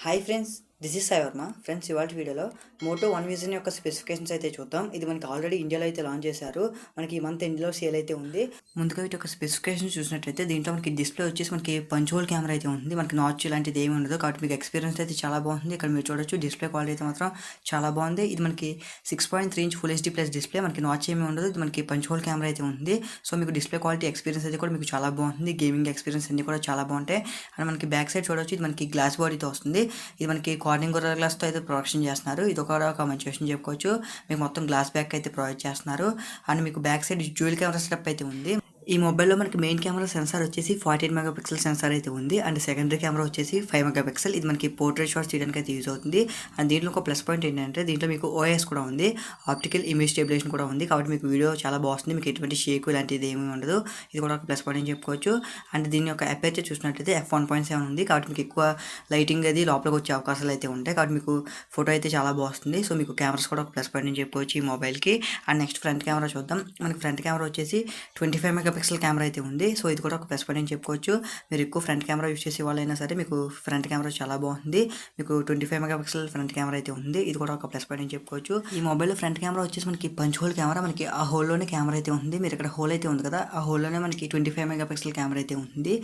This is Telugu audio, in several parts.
Hi friends, this is Sai Varma. Friends, ఇవాళ వీడియోలో మోటో వన్ విజన్ యొక్క స్పెసిఫికేషన్స్ అయితే చూద్దాం. ఇది మనకి ఆల్రెడీ ఇండియాలో అయితే లాంచ్ చేశారు. మనకి ఈ మంత్ ఇండియాలో సేల్ అయితే ఉంది. ముందుగా వీటి యొక్క స్పెసిఫికేషన్స్ చూసినట్టయితే దీంట్లో మనకి డిస్ప్లే వచ్చేసి మనకి పంచ్ హోల్ కెమెరా అయితే ఉంది. మనకి నాచ్ ఇలాంటిది ఏమి ఉండదు, కాబట్టి మీకు ఎక్స్పీరియన్స్ అయితే చాలా బాగుంది. ఇక్కడ మీరు చూడొచ్చు డిస్ప్లే క్వాలిటీ అయితే మాత్రం చాలా బాగుంది. ఇది మనకి 6.3 inch full HD plus display. మనకి నాచ్ ఏమి ఉండదు. ఇది మనకి పంచ్ హోల్ కెమెరా అయితే ఉంది. సో మీకు డిస్ప్లే క్వాలిటీ ఎక్స్పీరియన్స్ అయితే కూడా మీకు చాలా బాగుంది. గేమింగ్ ఎక్స్పీరియన్స్ అన్ని కూడా చాలా బాగుంటాయి. అండ్ మనకి బ్యాక్ సైడ్ చూడొచ్చు, ఇది మనకి గ్లాస్ బాడీతో వస్తుంది. ఇది మనకి కార్నింగ్ గొర్రెల గ్లాస్తో అయితే ప్రొడక్షన్ చేస్తున్నారు. ఇది ఒక మంచి విషయం చెప్పుకోవచ్చు. మీకు మొత్తం గ్లాస్ బ్యాక్ అయితే ప్రొవైడ్ చేస్తున్నారు. అండ్ మీకు back side dual camera setup అయితే ఉంది. ఈ మొబైల్లో మనకి మెయిన్ కెమెరా సెన్సార్ వచ్చేసి 48 మెగాపిక్సెల్ సెన్సార్ అయితే ఉంది. అండ్ సెకండరీ కెమెరా వచ్చేసి 5 మెగాపిక్సెల్. ఇది మనకి పోర్ట్రేట్ షాట్స్ తీయడానికి అయితే యూజ్ అవుతుంది. అండ్ దీంట్లో ఒక ప్లస్ పాయింట్ ఏంటంటే దీంట్లో మీకు ఓఎస్ కూడా ఉంది, ఆప్టికల్ ఇమేజ్ స్టెబిలైజేషన్ కూడా ఉంది. కాబట్టి మీకు వీడియో చాలా బాగుంది. మీకు ఎటువంటి షేక్ ఇలాంటిది ఏమీ ఉండదు. ఇది కూడా ఒక ప్లస్ పాయింట్ అని చెప్పుకోవచ్చు. అండ్ దీని యొక్క అపేచర్ చూసినట్లయితే f1.7 ఉంది. కాబట్టి మీకు ఎక్కువ లైటింగ్ అది లోపలికి వచ్చే అవకాశాలు అయితే ఉంటాయి. కాబట్టి మీకు ఫోటో అయితే చాలా బాగుంది. సో మీకు కెమెరాస్ కూడా ఒక ప్లస్ పాయింట్ అని చెప్పుకోవచ్చు ఈ మొబైల్కి. అండ్ నెక్స్ట్ ఫ్రంట్ కెమెరా చూద్దాం. మనకి ఫ్రంట్ కెమెరా వచ్చేసి 25 మెగాపిక్సెల్ కెమెరా అయితే ఉంది. సో ఇది కూడా ఒక ప్లస్ పాయింట్ అని చెప్పుకోవచ్చు. మీరు ఎక్కువ ఫ్రంట్ కెమెరా యూస్ చేసే వాళ్ళైనా సరే మీకు ఫ్రంట్ కెమెరా చాలా బాగుంది. మీకు 25 మెగాపిక్సెల్ ఫ్రంట్ కెమెరా అయితే ఉంది. ఇది కూడా ఒక ప్లస్ పాయింట్ అని చెప్పుకోవచ్చు. ఈ మొబైల్లో ఫ్రంట్ కెమెరా వచ్చేసి మనకి పంచ్ హోల్ కెమెరా. మనకి ఆ హోల్లోనే కెమెరా అయితే ఉంది. మీరు ఇక్కడ హోల్ అయితే ఉంది కదా, ఆ హోల్లోనే మనకి 25 మెగాపిక్సెల్ కెమెరా అయితే ఉంది.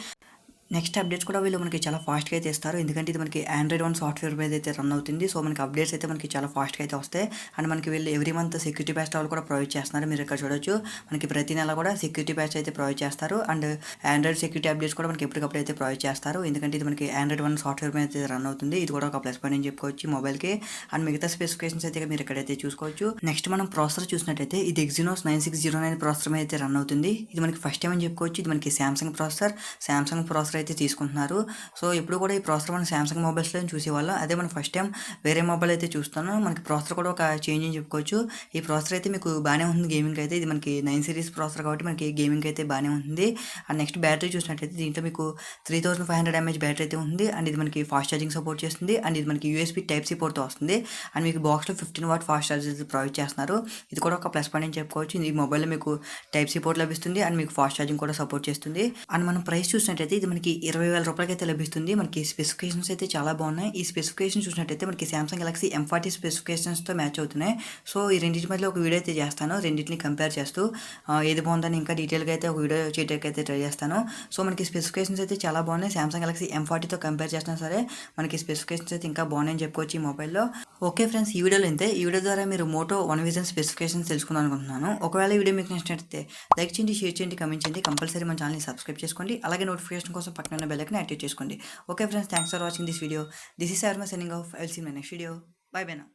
నెక్స్ట్ అప్డేట్స్ కూడా వీళ్ళు మనకి చాలా ఫాస్ట్గా అయితే ఇస్తారు. ఎందుకంటే ఇది మనకి ఆండ్రాయిడ్ 1 సాఫ్ట్వేర్ మీద అయితే రన్ అవుతుంది. సో మనకి అప్డేట్స్ అయితే మనకి చాలా ఫాస్ట్గా అయితే వస్తాయి. అండ్ మనకి వీళ్ళు ఎవ్రీ మంత్ సెక్యూరిటీ ప్యాచ్ కూడా ప్రొవైడ్ చేస్తున్నారు. మీరు ఇక్కడ చూడొచ్చు, మనకి ప్రతి నెల కూడా సెక్యూరిటీ ప్యాచ్ అయితే ప్రొవైడ్ చేస్తారు. అండ్ ఆండ్రాయిడ్ సెక్యూరిటీ అప్డేట్స్ కూడా మనకి ఎప్పటికప్పుడు అయితే ప్రొవైడ్ చేస్తారు. ఎందుకంటే ఇది మనకి ఆండ్రాయిడ్ 1 సాఫ్ట్వేర్ మీద అయితే రన్ అవుతుంది. ఇది కూడా ఒక ప్లస్ పాయింట్ అని చెప్పుకోవచ్చు మొబైల్కి. అండ్ మిగతా స్పెసిఫికేషన్స్ అయితే మీరు ఇక్కడైతే చూసుకోవచ్చు. నెక్స్ట్ మనం ప్రాసెసర్ చూసినట్టయితే ఇది ఎగ్జినోస్ 9609 ప్రాసెసర్ మీద అయితే రన్ అవుతుంది. ఇది మనకి ఫస్ట్ టైం అని చెప్పుకోవచ్చు. ఇది మనకి సామ్సంగ్ ప్రాసెసర్ అయితే తీసుకుంటున్నారు. సో ఇప్పుడు కూడా ఈ ప్రాసెసర్ మనం సామ్సంగ్ మొబైల్స్లో చూసేవాళ్ళం. అదే మనం ఫస్ట్ టైం వేరే మొబైల్ అయితే చూస్తాను. మనకి ప్రాసెసర్ కూడా ఒక చేంజ్ అని చెప్పుకోవచ్చు. ఈ ప్రాసెసర్ అయితే మీకు బాగానే ఉంది గేమింగ్ అయితే. ఇది మనకి 9 సిరీస్ ప్రాసెసర్ కాబట్టి మనకి గేమింగ్ అయితే బాగానే ఉంది. అండ్ నెక్స్ట్ బ్యాటరీ చూసినట్టయితే దీంట్లో మీకు 3500 mAh బ్యాటరీ అయితే ఉంది. అండ్ ఇది మనకి ఫాస్ట్ ఛార్జింగ్ సపోర్ట్ చేస్తుంది. అండ్ ఇది మనకి USB Type-C పోర్ట్తో వస్తుంది. అండ్ మీకు బాక్స్లో 15 వాట్ ఫాస్ట్ ఛార్జర్ ప్రొవైడ్ చేస్తున్నారు. ఇది కూడా ఒక ప్లస్ పాయింట్ అని చెప్పుకోవచ్చు. ఈ మొబైల్లో మీకు Type-C పోర్ట్ లభిస్తుంది. అండ్ మీకు ఫాస్ట్ ఛార్జింగ్ కూడా సపోర్ట్ చేస్తుంది. అండ్ మనం ప్రైస్ చూసినట్టయితే ఇది మనకి 20,000 రూపాయలకి అయితే లభిస్తుంది. మనకి స్పెసిఫికేషన్స్ అయితే చాలా బాగున్నాయి. ఈ స్పెసిఫికేషన్ చూసినట్టయితే మనకి సామ్సంగ్ గెలాక్సీ M40 స్పెసిఫికేషన్స్తో మ్యాచ్ అవుతున్నాయి. సో ఈ రెండింటి మధ్యలో ఒక వీడియో అయితే చేస్తాను, రెండింటిని కంపేర్ చేస్తూ ఏది బాగుందని ఇంకా డీటెయిల్గా అయితే ఒక వీడియో చేయడానికి అయితే ట్రై చేస్తాను. సో మనకి స్పెసిఫికేషన్స్ అయితే చాలా బాగున్నాయి. సామ్సంగ్ గెలాక్సీ M40తో కంపేర్ చేసినా సరే మనకి స్పెసిఫికేషన్స్ అయితే ఇంకా బాగున్నాయని చెప్పుకోవచ్చు ఈ మొబైల్లో. ఓకే ఫ్రెండ్స్, ఈ వీడియోలో ఇంతే. ఈ వీడియో ద్వారా మీరు మోటో వన్ విజన్ స్పెసిఫికేషన్స్ తెలుసుకుందాం అనుకుంటున్నాను. ఒకవేళ ఈ వీడియో మీకు నచ్చినట్లయితే లైక్ చేయండి, షేర్ చేయండి, కమెంట్ చేయండి. కంపల్సరీ మన ఛానల్ని సబ్స్క్రైబ్ చేసుకోండి. అలాగే నోటిఫికేషన్ కోసం పక్కన ఉన్న బెల్ ఐకాన్ యాక్టివేట్ చేసుకోండి. Okay friends, thanks for watching this video. This is Arma signing off. I will see you in my next video. Bye bye now.